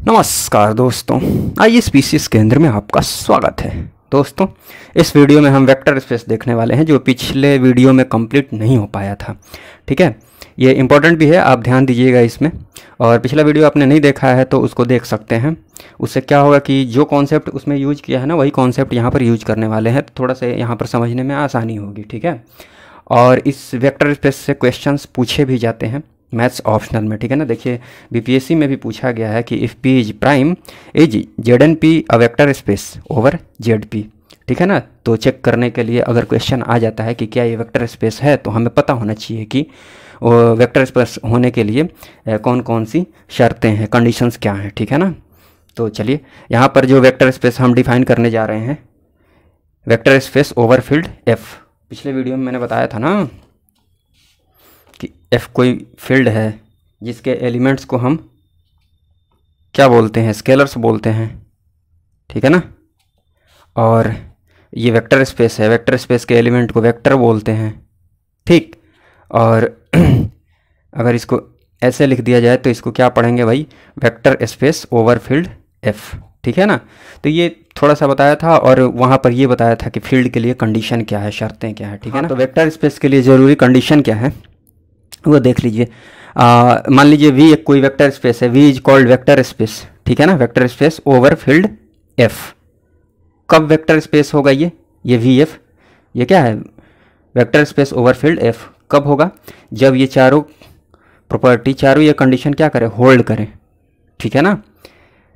नमस्कार दोस्तों, आईएसपीसीएस केंद्र में आपका स्वागत है। दोस्तों, इस वीडियो में हम वेक्टर स्पेस देखने वाले हैं जो पिछले वीडियो में कंप्लीट नहीं हो पाया था। ठीक है, ये इम्पोर्टेंट भी है, आप ध्यान दीजिएगा इसमें। और पिछला वीडियो आपने नहीं देखा है तो उसको देख सकते हैं। उससे क्या होगा कि जो कॉन्सेप्ट उसमें यूज किया है ना, वही कॉन्सेप्ट यहाँ पर यूज करने वाले हैं, तो थोड़ा सा यहाँ पर समझने में आसानी होगी। ठीक है, और इस वेक्टर स्पेस से क्वेश्चंस पूछे भी जाते हैं मैथ्स ऑप्शनल में। ठीक है ना, देखिए बीपीएससी में भी पूछा गया है कि if P is prime is Z N P a vector space over Z P. ठीक है ना, तो चेक करने के लिए अगर क्वेश्चन आ जाता है कि क्या ये वेक्टर स्पेस है, तो हमें पता होना चाहिए कि वेक्टर स्पेस होने के लिए कौन कौन सी शर्तें हैं, कंडीशंस क्या हैं। ठीक है ना, तो चलिए यहाँ पर जो वेक्टर स्पेस हम डिफाइन करने जा रहे हैं, vector space over field F. पिछले वीडियो में मैंने बताया था ना कि एफ कोई फील्ड है जिसके एलिमेंट्स को हम क्या बोलते हैं, स्केलर्स बोलते हैं। ठीक है ना, और ये वेक्टर स्पेस है, वेक्टर स्पेस के एलिमेंट को वेक्टर बोलते हैं। ठीक, और अगर इसको ऐसे लिख दिया जाए तो इसको क्या पढ़ेंगे भाई, vector space over field F. ठीक है ना, तो ये थोड़ा सा बताया था और वहाँ पर ये बताया था कि फील्ड के लिए कंडीशन क्या है, शर्तें क्या है। ठीक है ना, तो वेक्टर स्पेस के लिए ज़रूरी कंडीशन क्या है वो देख लीजिए। मान लीजिए V एक कोई वेक्टर स्पेस है, V is called vector space. ठीक है ना, vector space over field F। कब वेक्टर स्पेस होगा ये VF, ये क्या है, vector space over field F कब होगा, जब ये चारों प्रॉपर्टी, चारों ये कंडीशन क्या करें, होल्ड करें। ठीक है ना,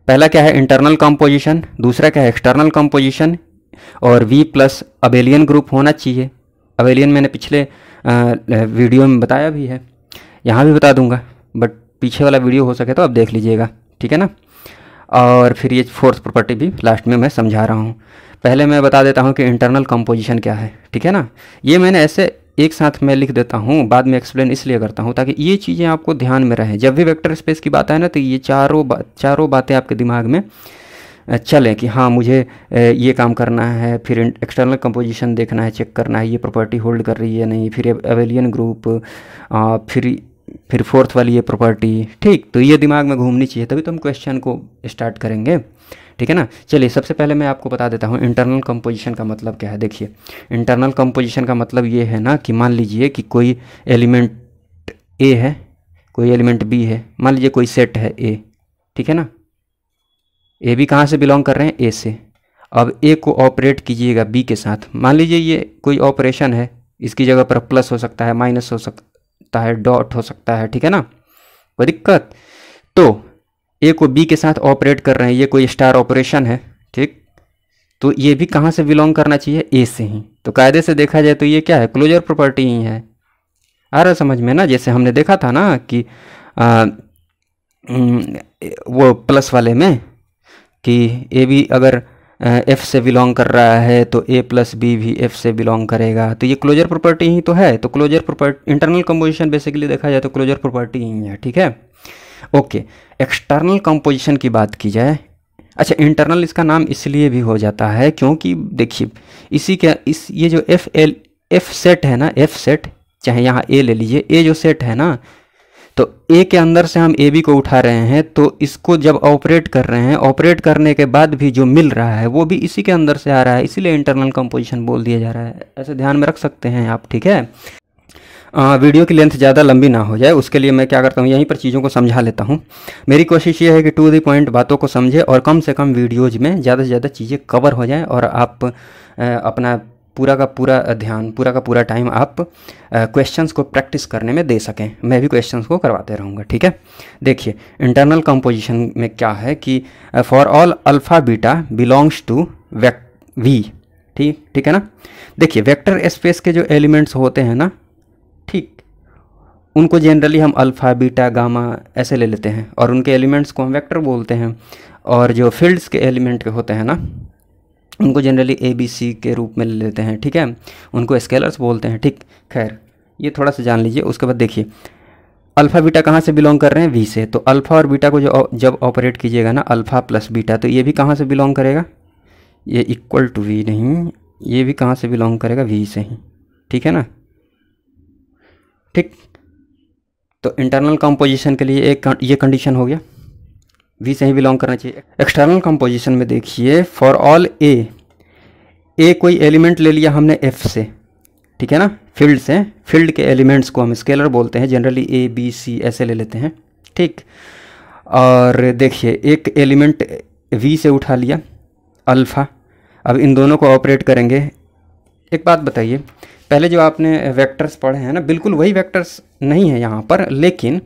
पहला क्या है, इंटरनल कंपोजिशन, दूसरा क्या है, एक्सटर्नल कंपोजिशन, और V प्लस अबेलियन ग्रुप होना चाहिए। अबेलियन मैंने पिछले वीडियो में बताया भी है, यहाँ भी बता दूंगा, बट पीछे वाला वीडियो हो सके तो आप देख लीजिएगा। ठीक है ना, और फिर ये फोर्थ प्रॉपर्टी भी लास्ट में मैं समझा रहा हूँ। पहले मैं बता देता हूँ कि इंटरनल कंपोजिशन क्या है। ठीक है ना, ये मैंने ऐसे एक साथ में लिख देता हूँ, बाद में एक्सप्लेन इसलिए करता हूँ ताकि ये चीज़ें आपको ध्यान में रहें। जब भी वेक्टर स्पेस की बात है ना, तो ये चारों बातें आपके दिमाग में चलें कि हाँ मुझे ये काम करना है, फिर एक्सटर्नल कंपोजिशन देखना है, चेक करना है ये प्रॉपर्टी होल्ड कर रही है नहीं, फिर अबेलियन ग्रुप, फिर फोर्थ वाली ये प्रॉपर्टी। ठीक, तो ये दिमाग में घूमनी चाहिए, तभी तो हम क्वेश्चन को स्टार्ट करेंगे। ठीक है ना, चलिए सबसे पहले मैं आपको बता देता हूँ इंटरनल कंपोजिशन का मतलब क्या है। देखिए, इंटरनल कंपोजिशन का मतलब ये है ना कि मान लीजिए कि कोई एलिमेंट ए है, कोई एलिमेंट बी है, मान लीजिए कोई सेट है ए। ठीक है ना, ए भी कहाँ से बिलोंग कर रहे हैं, ए से। अब ए को ऑपरेट कीजिएगा बी के साथ, मान लीजिए ये कोई ऑपरेशन है, इसकी जगह पर प्लस हो सकता है, माइनस हो सकता है, डॉट हो सकता है। ठीक है ना, कोई दिक्कत, तो ए को बी के साथ ऑपरेट कर रहे हैं, ये कोई स्टार ऑपरेशन है। ठीक, तो ये भी कहाँ से बिलोंग करना चाहिए, ए से ही। तो कायदे से देखा जाए तो ये क्या है, क्लोजर प्रॉपर्टी ही है। आ रहा समझ में ना, जैसे हमने देखा था ना कि वो प्लस वाले में कि ए बी अगर एफ से बिलोंग कर रहा है तो ए प्लस बी भी एफ से बिलोंग करेगा, तो ये क्लोजर प्रॉपर्टी ही तो है। तो closure property, internal composition basically देखा जाए तो क्लोजर प्रॉपर्टी ही है। ठीक है, ओके। एक्सटर्नल कंपोजिशन की बात की जाए, अच्छा इंटरनल इसका नाम इसलिए भी हो जाता है क्योंकि देखिए ये जो एफ सेट है ना, एफ सेट, चाहे यहाँ ए ले लीजिए, ए जो सेट है ना, तो ए के अंदर से हम ए बी को उठा रहे हैं, तो इसको जब ऑपरेट कर रहे हैं, ऑपरेट करने के बाद भी जो मिल रहा है वो भी इसी के अंदर से आ रहा है, इसीलिए इंटरनल कंपोजिशन बोल दिया जा रहा है। ऐसे ध्यान में रख सकते हैं आप। ठीक है, वीडियो की लेंथ ज़्यादा लंबी ना हो जाए, उसके लिए मैं क्या करता हूँ, यहीं पर चीज़ों को समझा लेता हूँ। मेरी कोशिश ये है कि टू द पॉइंट बातों को समझे और कम से कम वीडियोज़ में ज़्यादा से ज़्यादा चीज़ें कवर हो जाएँ और आप अपना पूरा का पूरा ध्यान, पूरा का पूरा टाइम आप क्वेश्चंस को प्रैक्टिस करने में दे सकें। मैं भी क्वेश्चंस को करवाते रहूँगा। ठीक है, देखिए इंटरनल कंपोजिशन में क्या है कि for all alpha beta belongs to V. ठीक है ना, देखिए वेक्टर स्पेस के जो एलिमेंट्स होते हैं ना, ठीक, उनको जनरली हम अल्फ़ा बीटा गामा ऐसे ले लेते हैं और उनके एलिमेंट्स को हम वेक्टर बोलते हैं। और जो फील्ड्स के एलिमेंट के होते हैं ना, उनको जनरली ए बी सी के रूप में ले लेते हैं। ठीक है, उनको स्केलर्स बोलते हैं। ठीक, खैर ये थोड़ा सा जान लीजिए। उसके बाद देखिए अल्फ़ा बीटा कहाँ से बिलोंग कर रहे हैं, वी से, तो अल्फ़ा और बीटा को जब ऑपरेट कीजिएगा ना, अल्फ़ा प्लस बीटा, तो ये भी कहाँ से बिलोंग करेगा, ये इक्वल टू वी नहीं, ये भी कहाँ से बिलोंग करेगा, वी से ही। ठीक है ना, ठीक, तो इंटरनल कंपोजिशन के लिए एक ये कंडीशन हो गया, वी से ही बिलोंग करना चाहिए। एक्सटर्नल कंपोजिशन में देखिए फॉर ऑल ए कोई एलिमेंट ले लिया हमने एफ से, ठीक है ना, फील्ड से, फील्ड के एलिमेंट्स को हम स्केलर बोलते हैं, जनरली ए बी सी ऐसे ले लेते हैं, ठीक। और देखिए एक एलिमेंट वी से उठा लिया अल्फ़ा, अब इन दोनों को ऑपरेट करेंगे। एक बात बताइए, पहले जो आपने वेक्टर्स पढ़े हैं ना, बिल्कुल वही वेक्टर्स नहीं है यहाँ पर, लेकिन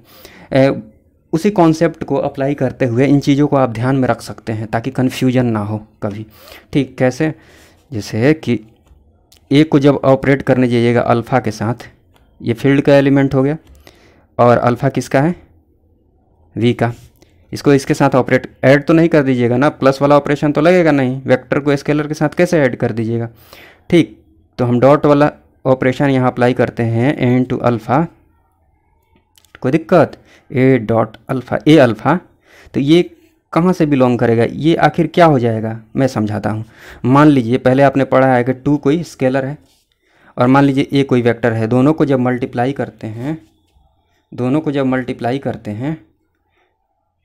उसी कॉन्सेप्ट को अप्लाई करते हुए इन चीज़ों को आप ध्यान में रख सकते हैं ताकि कन्फ्यूजन ना हो कभी, ठीक। कैसे? जैसे कि ए को जब ऑपरेट करने जाइएगा अल्फ़ा के साथ, ये फील्ड का एलिमेंट हो गया, और अल्फ़ा किसका है? वी का। इसको इसके साथ ऑपरेट ऐड तो नहीं कर दीजिएगा ना, प्लस वाला ऑपरेशन तो लगेगा नहीं, वेक्टर को स्केलर के साथ कैसे ऐड कर दीजिएगा, ठीक। तो हम डॉट वाला ऑपरेशन यहाँ अप्लाई करते हैं एन टू अल्फ़ा, कोई दिक्कत? ए डॉट अल्फ़ा, ए अल्फ़ा, तो ये कहाँ से बिलोंग करेगा, ये आखिर क्या हो जाएगा, मैं समझाता हूँ। मान लीजिए पहले आपने पढ़ा है कि 2 कोई स्केलर है और मान लीजिए ए कोई वेक्टर है, दोनों को जब मल्टीप्लाई करते हैं, दोनों को जब मल्टीप्लाई करते हैं,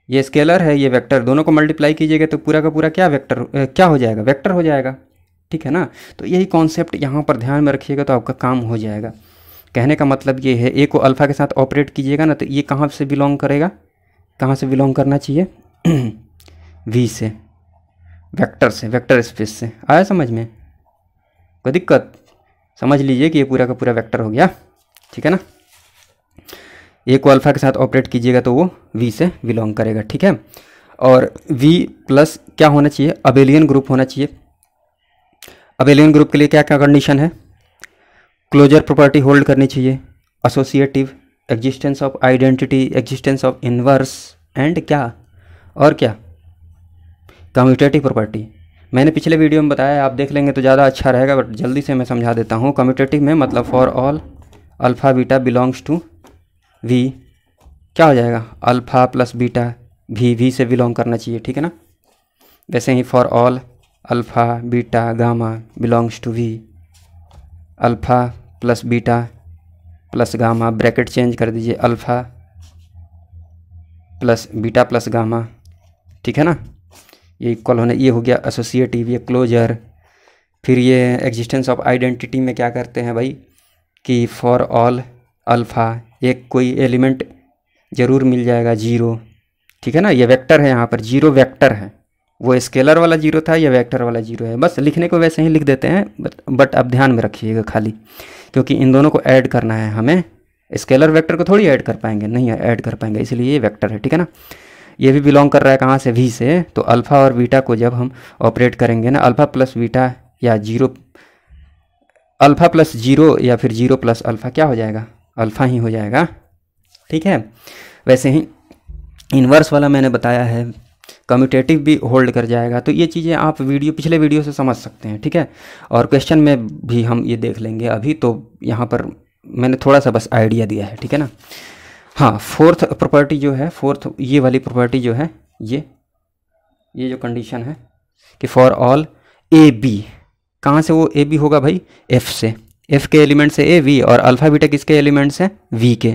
ये स्केलर है ये वेक्टर, दोनों को मल्टीप्लाई कीजिएगा तो पूरा का पूरा क्या वेक्टर क्या हो जाएगा? वेक्टर हो जाएगा, ठीक है ना। तो यही कॉन्सेप्ट यहाँ पर ध्यान में रखिएगा तो आपका काम हो जाएगा। कहने का मतलब ये है, ए को अल्फ़ा के साथ ऑपरेट कीजिएगा ना, तो ये कहाँ से बिलोंग करेगा, कहाँ से बिलोंग करना चाहिए? वी से, वेक्टर से, वेक्टर स्पेस से। आया समझ में? कोई दिक्कत? समझ लीजिए कि ये पूरा का पूरा वेक्टर हो गया, ठीक है ना। ए को अल्फ़ा के साथ ऑपरेट कीजिएगा तो वो वी से बिलोंग करेगा, ठीक है। और वी प्लस क्या होना चाहिए? अबेलियन ग्रुप होना चाहिए। अबेलियन ग्रुप के लिए क्या क्या कंडीशन है? क्लोजर प्रॉपर्टी होल्ड करनी चाहिए, associative, existence of identity, existence of inverse, and क्या और क्या? Commutative property. मैंने पिछले वीडियो में बताया, आप देख लेंगे तो ज़्यादा अच्छा रहेगा, बट जल्दी से मैं समझा देता हूँ। कम्यूटेटिव में मतलब for all alpha beta belongs to V, क्या हो जाएगा? अल्फ़ा प्लस बीटा वी से बिलोंग करना चाहिए, ठीक है ना। वैसे ही for all alpha beta gamma belongs to V, alpha plus beta plus gamma, bracket change कर दीजिए, alpha plus beta plus gamma, ठीक है ना। ये इक्वल होने, ये हो गया एसोसिएटिव, ये क्लोजर। फिर ये एग्जिस्टेंस ऑफ आइडेंटिटी में क्या करते हैं भाई कि फॉर ऑल अल्फ़ा एक कोई एलिमेंट ज़रूर मिल जाएगा 0, ठीक है ना। ये वेक्टर है, यहाँ पर 0 वेक्टर है, वो स्केलर वाला 0 था, या वेक्टर वाला 0 है। बस लिखने को वैसे ही लिख देते हैं, बट अब ध्यान में रखिएगा खाली, क्योंकि इन दोनों को ऐड करना है हमें। स्केलर वेक्टर को थोड़ी ऐड कर पाएंगे, नहीं ऐड कर पाएंगे, इसलिए ये वेक्टर है, ठीक है ना। ये भी बिलोंग कर रहा है कहाँ से? वी से। तो अल्फ़ा और बीटा को जब हम ऑपरेट करेंगे ना, अल्फ़ा प्लस बीटा या 0, अल्फ़ा प्लस 0 या फिर 0 प्लस अल्फ़ा, क्या हो जाएगा? अल्फ़ा ही हो जाएगा, ठीक है। वैसे ही इन्वर्स वाला मैंने बताया है, कम्यूटेटिव भी होल्ड कर जाएगा। तो ये चीज़ें आप पिछले वीडियो से समझ सकते हैं, ठीक है। और क्वेश्चन में भी हम ये देख लेंगे अभी, तो यहाँ पर मैंने थोड़ा सा बस आइडिया दिया है, ठीक है ना। हाँ, फोर्थ प्रॉपर्टी जो है, फोर्थ ये वाली प्रॉपर्टी जो है, ये जो कंडीशन है कि फॉर ऑल ए बी, कहाँ से वो ए बी होगा भाई? एफ से, एफ के एलिमेंट से ए वी, और अल्फ़ा बीटा किसके एलिमेंट्स हैं? वी के,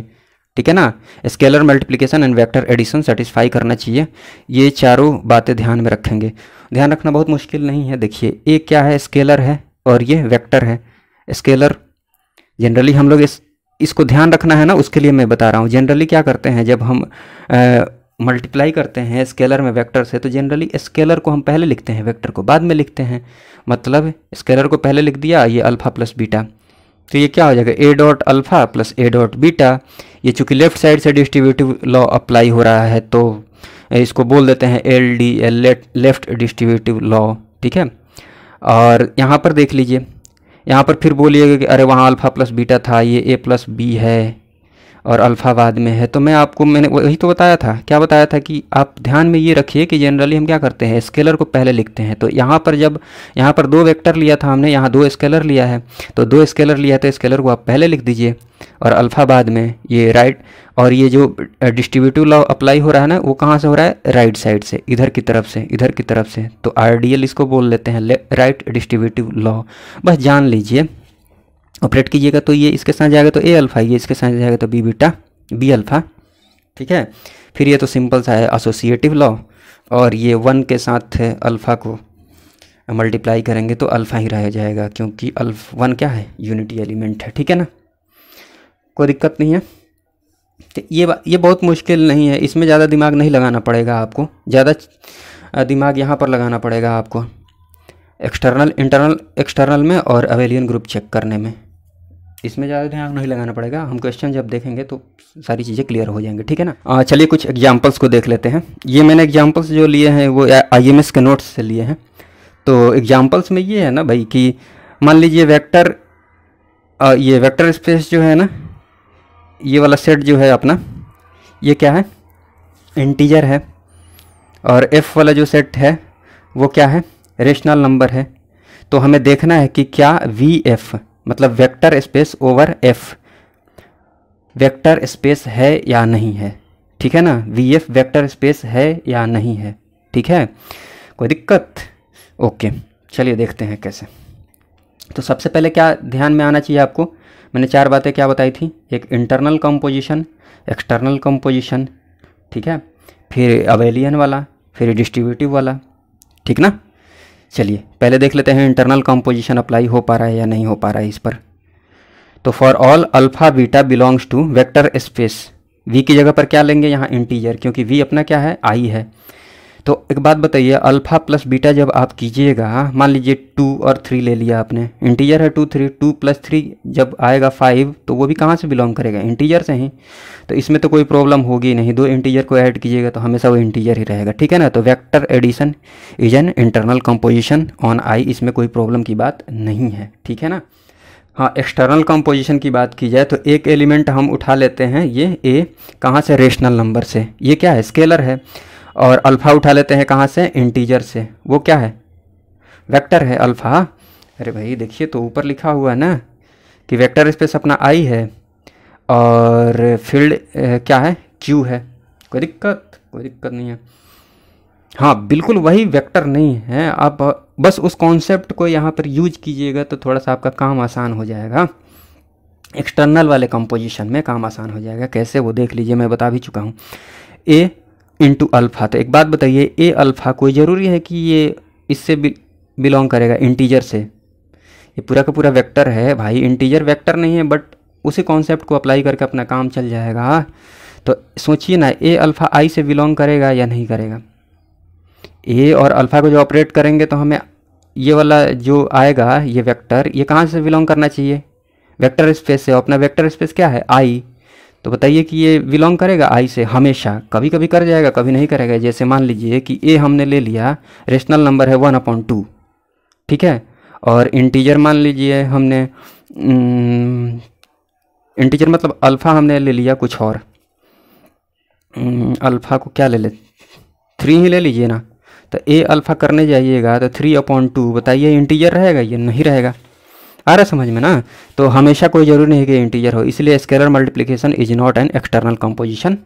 ठीक है ना। Scalar multiplication and vector addition satisfy करना चाहिए। ये चारों बातें ध्यान में रखेंगे। ध्यान रखना बहुत मुश्किल नहीं है। देखिए ए क्या है? स्केलर है, और ये वेक्टर है। स्केलर जनरली हम लोग इसको ध्यान रखना है ना, उसके लिए मैं बता रहा हूँ। जनरली क्या करते हैं, जब हम मल्टीप्लाई करते हैं स्केलर में वेक्टर से, तो जनरली स्केलर को हम पहले लिखते हैं, वेक्टर को बाद में लिखते हैं। मतलब स्केलर को पहले लिख दिया, ये अल्फ़ा प्लस बीटा, तो ये क्या हो जाएगा? ए डॉट अल्फ़ा प्लस ए डॉट बीटा। ये चूँकि लेफ्ट साइड से डिस्ट्रीब्यूटिव लॉ अप्लाई हो रहा है, तो इसको बोल देते हैं LDL, लेफ्ट डिस्ट्रीब्यूटिव लॉ, ठीक है। और यहाँ पर देख लीजिए, यहाँ पर फिर बोलिएगा कि अरे वहाँ अल्फ़ा प्लस बीटा था, ये ए प्लस बी है और अल्फ़ा बाद में है। तो मैंने वही तो बताया था, क्या बताया था कि आप ध्यान में ये रखिए कि जनरली हम क्या करते हैं, स्केलर को पहले लिखते हैं। तो यहाँ पर जब यहाँ पर 2 वेक्टर लिया था हमने, यहाँ 2 स्केलर लिया है, तो 2 स्केलर लिया तो स्केलर को आप पहले लिख दीजिए और अल्फ़ा बाद में, ये राइट। और ये जो डिस्ट्रीब्यूटिव लॉ अप्लाई हो रहा है ना, वो कहाँ से हो रहा है? राइट साइड से, इधर की तरफ से, इधर की तरफ से। तो RDL इसको बोल लेते हैं, राइट डिस्ट्रीब्यूटिव लॉ। बस जान लीजिए, ऑपरेट कीजिएगा तो ये इसके साथ जाएगा तो ए अल्फ़ा, ये इसके साथ जाएगा तो बी बीटा बी अल्फ़ा, ठीक है। फिर ये तो सिंपल सा है एसोसिएटिव लॉ, और ये 1 के साथ अल्फ़ा को मल्टीप्लाई करेंगे तो अल्फ़ा ही रह जाएगा, क्योंकि 1 क्या है, यूनिटी एलिमेंट है, ठीक है ना, कोई दिक्कत नहीं है। तो ये बहुत मुश्किल नहीं है, इसमें ज़्यादा दिमाग नहीं लगाना पड़ेगा आपको, ज़्यादा दिमाग यहाँ पर लगाना पड़ेगा आपको एक्सटर्नल, इंटरनल, एक्सटर्नल में और अबेलियन ग्रुप चेक करने में। इसमें ज़्यादा ध्यान नहीं लगाना पड़ेगा, हम क्वेश्चन जब देखेंगे तो सारी चीज़ें क्लियर हो जाएंगी, ठीक है ना। चलिए कुछ एग्जांपल्स को देख लेते हैं। ये मैंने एग्जांपल्स जो लिए हैं वो IMS के नोट्स से लिए हैं। तो एग्जांपल्स में ये है ना भाई कि मान लीजिए ये वेक्टर स्पेस जो है ना, ये वाला सेट जो है अपना, ये क्या है, इंटीजर है, और F वाला जो सेट है वो क्या है, रेशनल नंबर है। तो हमें देखना है कि क्या VF मतलब vector space over F vector space है या नहीं है, ठीक है ना, VF वेक्टर स्पेस है या नहीं है, ठीक है, कोई दिक्कत। ओके, चलिए देखते हैं कैसे। तो सबसे पहले क्या ध्यान में आना चाहिए आपको, मैंने 4 बातें क्या बताई थी, एक इंटरनल कंपोजिशन, एक्सटर्नल कंपोजिशन, ठीक है, फिर अबेलियन वाला, फिर डिस्ट्रीब्यूटिव वाला, ठीक ना। चलिए पहले देख लेते हैं इंटरनल कंपोजिशन अप्लाई हो पा रहा है या नहीं हो पा रहा है इस पर। तो for all alpha beta belongs to vector space, V की जगह पर क्या लेंगे यहाँ, इंटीजर, क्योंकि V अपना क्या है, I है। तो एक बात बताइए, अल्फ़ा प्लस बीटा जब आप कीजिएगा, मान लीजिए 2 और 3 ले लिया आपने, इंटीजर है 2 3, 2 + 3 जब आएगा 5, तो वो भी कहाँ से बिलोंग करेगा, इंटीजर से ही। तो इसमें तो कोई प्रॉब्लम होगी नहीं, 2 इंटीजर को ऐड कीजिएगा तो हमेशा वो इंटीजर ही रहेगा, ठीक है ना। तो vector addition is an internal composition on I, इसमें कोई प्रॉब्लम की बात नहीं है, ठीक है ना। हाँ, एक्सटर्नल कंपोजिशन की बात की जाए तो एक एलिमेंट हम उठा लेते हैं, ये A, कहाँ से, रेशनल नंबर से, ये क्या है, स्केलर है, और अल्फ़ा उठा लेते हैं कहाँ से, इंटीजर से, वो क्या है, वेक्टर है अल्फ़ा। अरे भाई देखिए तो ऊपर लिखा हुआ है ना कि वेक्टर स्पेस अपना I है और फील्ड क्या है, Q है, कोई दिक्कत नहीं है। हाँ बिल्कुल वही वेक्टर नहीं है, आप बस उस कॉन्सेप्ट को यहाँ पर यूज कीजिएगा तो थोड़ा सा आपका काम आसान हो जाएगा, एक्सटर्नल वाले कंपोजिशन में काम आसान हो जाएगा। कैसे वो देख लीजिए, मैं बता भी चुका हूँ। A इंटू अल्फ़ा, तो एक बात बताइए, A अल्फ़ा कोई ज़रूरी है कि ये इससे बिलोंग करेगा, इंटीजर से, ये पूरा का पूरा वेक्टर है भाई, इंटीजर वेक्टर नहीं है, बट उसी कॉन्सेप्ट को अप्लाई करके अपना काम चल जाएगा। तो सोचिए ना, A अल्फ़ा I से बिलोंग करेगा या नहीं करेगा, A और अल्फ़ा को जो ऑपरेट करेंगे तो हमें ये वाला जो आएगा, ये वेक्टर, ये कहाँ से बिलोंग करना चाहिए, वेक्टर स्पेस से। अपना वेक्टर स्पेस क्या है, I, तो बताइए कि ये बिलोंग करेगा I से हमेशा, कभी कभी कर जाएगा कभी नहीं करेगा। जैसे मान लीजिए कि A हमने ले लिया, रेशनल नंबर है 1/2, ठीक है, और इंटीजर मान लीजिए हमने इंटीजर मतलब अल्फ़ा हमने ले लिया कुछ और, अल्फ़ा को क्या ले 3 ही ले लीजिए ना। तो A अल्फ़ा करने जाइएगा तो 3/2, बताइए इंटीजर रहेगा, ये नहीं रहेगा, आ रहा समझ में ना। तो हमेशा कोई ज़रूरी नहीं कि इंटीजर हो, इसलिए scalar multiplication is not an external composition,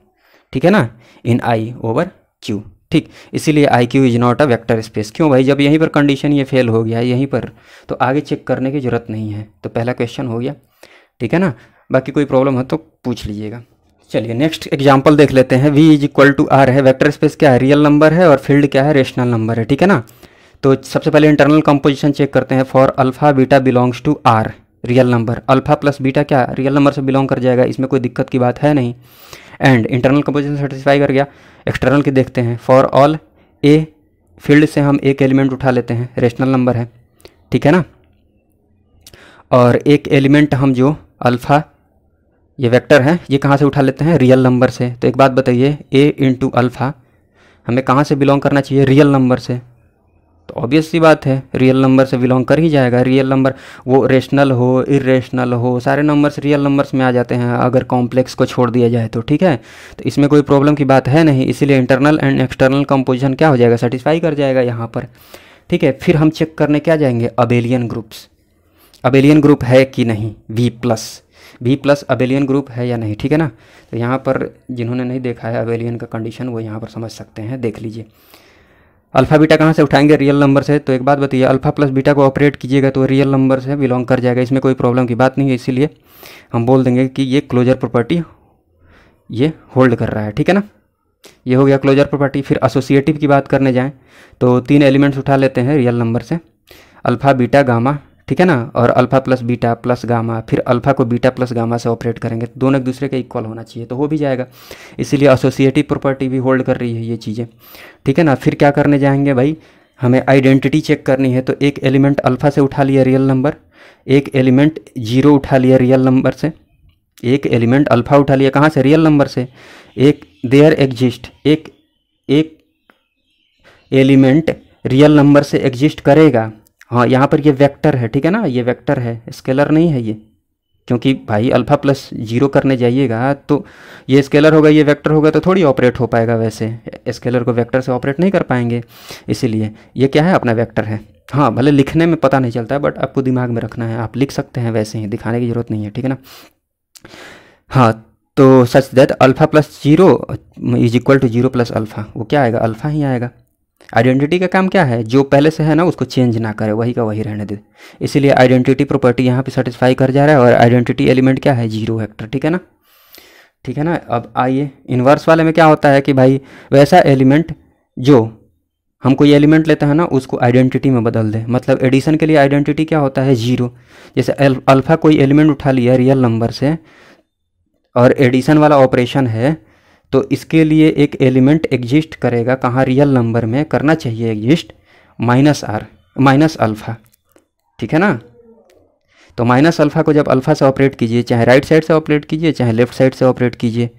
ठीक है ना, इन I ओवर Q, ठीक, इसीलिए IQ is not a vector space. क्यों भाई, जब यहीं पर कंडीशन ये फेल हो गया यहीं पर, तो आगे चेक करने की ज़रूरत नहीं है। तो पहला क्वेश्चन हो गया, ठीक है ना, बाकी कोई प्रॉब्लम हो तो पूछ लीजिएगा। चलिए नेक्स्ट एग्जाम्पल देख लेते हैं। V = R है, वेक्टर स्पेस क्या है, रियल नंबर है, और फील्ड क्या है, रेशनल नंबर है, ठीक है ना। तो सबसे पहले इंटरनल कंपोजिशन चेक करते हैं। For alpha beta belongs to R, real number, alpha plus beta क्या रियल नंबर से बिलोंग कर जाएगा, इसमें कोई दिक्कत की बात है नहीं। एंड इंटरनल कंपोजिशन सेटिस्फाई कर गया। एक्सटर्नल की देखते हैं। फॉर ऑल A, फील्ड से हम एक एलिमेंट उठा लेते हैं, रेशनल नंबर है, ठीक है ना, और एक एलिमेंट हम जो अल्फ़ा, ये वेक्टर है, ये कहाँ से उठा लेते हैं, रियल नंबर से। तो एक बात बताइए, A इंटू अल्फ़ा हमें कहाँ से बिलोंग करना चाहिए, रियल नंबर से। तो ऑब्वियस सी बात है, रियल नंबर से बिलोंग कर ही जाएगा। रियल नंबर वो रेशनल हो, इरेशनल हो, सारे नंबर्स रियल नंबर्स में आ जाते हैं अगर कॉम्प्लेक्स को छोड़ दिया जाए तो, ठीक है। तो इसमें कोई प्रॉब्लम की बात है नहीं, इसीलिए इंटरनल एंड एक्सटर्नल कंपोजिशन क्या हो जाएगा, सेटिस्फाई कर जाएगा यहाँ पर, ठीक है। फिर हम चेक करने क्या जाएंगे, अबेलियन ग्रुप्स, अबेलियन ग्रुप है कि नहीं, V प्लस अबेलियन ग्रुप है या नहीं, ठीक है ना। तो यहाँ पर जिन्होंने नहीं देखा है अबेलियन का कंडीशन, वो यहाँ पर समझ सकते हैं, देख लीजिए। अल्फ़ा बीटा कहाँ से उठाएंगे, रियल नंबर से। तो एक बात बताइए, अल्फ़ा प्लस बीटा को ऑपरेट कीजिएगा तो रियल नंबर से बिलोंग कर जाएगा, इसमें कोई प्रॉब्लम की बात नहीं है। इसीलिए हम बोल देंगे कि ये क्लोजर प्रॉपर्टी ये होल्ड कर रहा है, ठीक है ना। ये हो गया क्लोजर प्रॉपर्टी। फिर एसोसिएटिव की बात करने जाएं तो 3 एलिमेंट्स उठा लेते हैं रियल नंबर से, अल्फ़ा बीटा गामा, ठीक है ना, और alpha plus beta plus gamma, फिर अल्फ़ा को बीटा प्लस गामा से ऑपरेट करेंगे, तो दोनों एक दूसरे के इक्वल होना चाहिए, तो हो भी जाएगा। इसीलिए एसोसिएटिव प्रॉपर्टी भी होल्ड कर रही है ये चीज़ें, ठीक है ना। फिर क्या करने जाएंगे भाई, हमें आइडेंटिटी चेक करनी है, तो एक एलिमेंट अल्फ़ा से उठा लिया रियल नंबर, एक एलिमेंट 0 उठा लिया रियल नंबर से, एक एलिमेंट अल्फ़ा उठा लिया कहाँ से, रियल नंबर से, एक देयर एग्जिस्ट, एक एलिमेंट रियल नंबर से एग्जिस्ट करेगा। हाँ, यहाँ पर ये वेक्टर है, ठीक है ना, ये वेक्टर है, स्केलर नहीं है ये, क्योंकि भाई अल्फ़ा प्लस 0 करने जाइएगा तो ये स्केलर होगा, ये वेक्टर होगा, तो थोड़ी ऑपरेट हो पाएगा, वैसे स्केलर को वेक्टर से ऑपरेट नहीं कर पाएंगे, इसीलिए ये क्या है, अपना वेक्टर है। हाँ, भले लिखने में पता नहीं चलता है, बट आपको दिमाग में रखना है, आप लिख सकते हैं वैसे ही, दिखाने की ज़रूरत नहीं है, ठीक है ना। हाँ, तो such that alpha plus 0 is equal to 0 plus alpha, वो क्या आएगा, अल्फ़ा ही आएगा। आइडेंटिटी का काम क्या है, जो पहले से है ना उसको चेंज ना करे, वही का वही रहने दे, इसीलिए आइडेंटिटी प्रॉपर्टी यहाँ पे सेटिस्फाई कर जा रहा है, और आइडेंटिटी एलिमेंट क्या है, 0 वेक्टर, ठीक है ना, ठीक है ना। अब आइए इन्वर्स वाले में क्या होता है कि भाई वैसा एलिमेंट जो हम कोई एलिमेंट लेते हैं ना उसको आइडेंटिटी में बदल दे, मतलब एडिशन के लिए आइडेंटिटी क्या होता है, 0। जैसे अल्फ़ा कोई एलिमेंट उठा लिया रियल नंबर से और एडिशन वाला ऑपरेशन है, तो इसके लिए एक एलिमेंट एग्जिस्ट करेगा कहाँ, रियल नंबर में करना चाहिए एग्जिस्ट -r माइनस अल्फ़ा, ठीक है ना। तो माइनस अल्फ़ा को जब अल्फ़ा से ऑपरेट कीजिए, चाहे राइट साइड से ऑपरेट कीजिए चाहे लेफ्ट साइड से ऑपरेट कीजिए,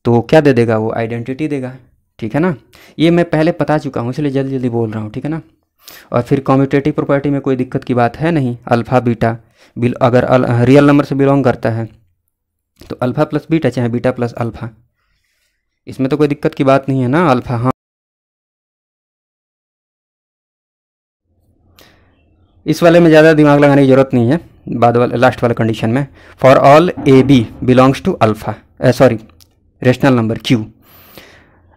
तो क्या दे देगा, वो आइडेंटिटी देगा, ठीक है ना। ये मैं पहले बता चुका हूँ, इसलिए जल्दी जल्दी बोल रहा हूँ, ठीक है ना। और फिर कम्यूटेटिव प्रॉपर्टी में कोई दिक्कत की बात है नहीं, अल्फ़ा बीटा अगर रियल नंबर से बिलोंग करता है तो अल्फ़ा प्लस बीटा चाहे बीटा प्लस अल्फ़ा, इसमें तो कोई दिक्कत की बात नहीं है ना, अल्फ़ा। हाँ, इस वाले में ज़्यादा दिमाग लगाने की ज़रूरत नहीं है, बाद वाले लास्ट वाले कंडीशन में, for all A B belongs to alpha, sorry rational number Q,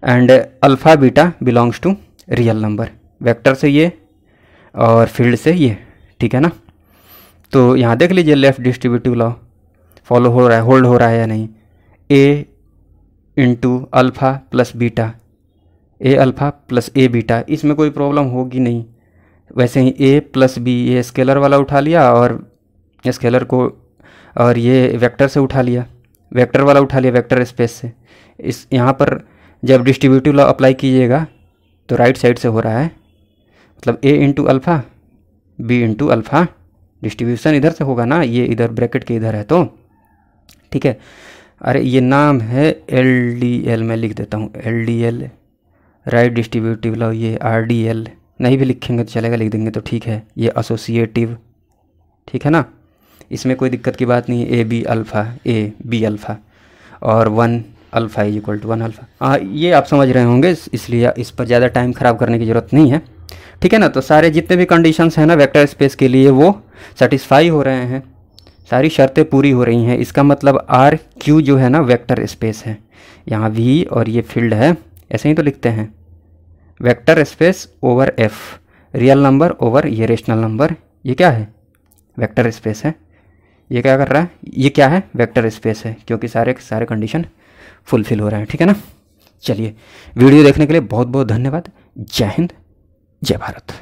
and alpha beta belongs to real number, vector से ये और फील्ड से ये, ठीक है ना। तो यहाँ देख लीजिए लेफ्ट डिस्ट्रीब्यूटिव लॉ फॉलो हो रहा है, होल्ड हो रहा है या नहीं, ए इंटू अल्फ़ा प्लस बीटा, ए अल्फ़ा प्लस ए बीटा, इसमें कोई प्रॉब्लम होगी नहीं। वैसे ही ए प्लस बी, ये स्केलर वाला उठा लिया और स्केलर को, और ये वेक्टर से उठा लिया, वेक्टर वाला उठा लिया वेक्टर स्पेस से। इस यहाँ पर जब डिस्ट्रीब्यूटिव लॉ अप्लाई कीजिएगा तो राइट साइड से हो रहा है, मतलब a into alpha b into alpha, distribution इधर से होगा ना, ये इधर ब्रैकेट के इधर है, तो ठीक है। अरे ये नाम है LDL, मैं लिख देता हूँ LDL, राइट डिस्ट्रीब्यूटिव लॉ, ये RDL नहीं भी लिखेंगे तो चलेगा, लिख देंगे तो ठीक है, ये एसोसिएटिव, ठीक है ना, इसमें कोई दिक्कत की बात नहीं है, AB अल्फ़ा AB अल्फ़ा और 1 alpha is equal to 1 alpha. हाँ, ये आप समझ रहे होंगे, इसलिए इस पर ज़्यादा टाइम ख़राब करने की ज़रूरत नहीं है, ठीक है ना। तो सारे जितने भी कंडीशंस हैं ना वेक्टर स्पेस के लिए वो सेटिस्फाई हो रहे हैं, सारी शर्तें पूरी हो रही हैं, इसका मतलब RQ जो है ना वेक्टर स्पेस है, यहाँ V और ये फील्ड है, ऐसे ही तो लिखते हैं, vector space over F, real number over ये रेशनल नंबर, ये क्या है, वेक्टर स्पेस है। ये क्या कर रहा है, ये क्या है, वेक्टर स्पेस है, क्योंकि सारे कंडीशन फुलफिल हो रहे हैं, ठीक है ना। चलिए, वीडियो देखने के लिए बहुत बहुत धन्यवाद। जय हिंद, जय भारत।